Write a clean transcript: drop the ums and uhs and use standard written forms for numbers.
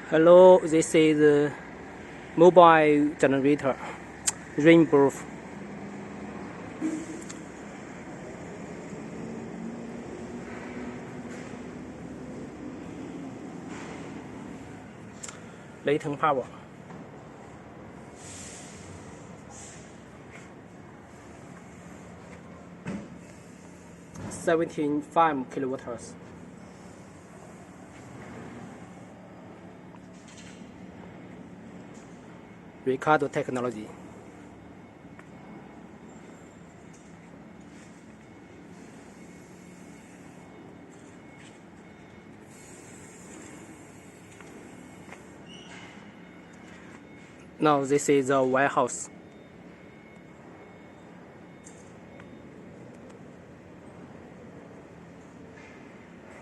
Hello, this is mobile generator, Rainbow. 雷腾帕网，17.5 kilowatts. Ricardo Technology. Now this is the warehouse.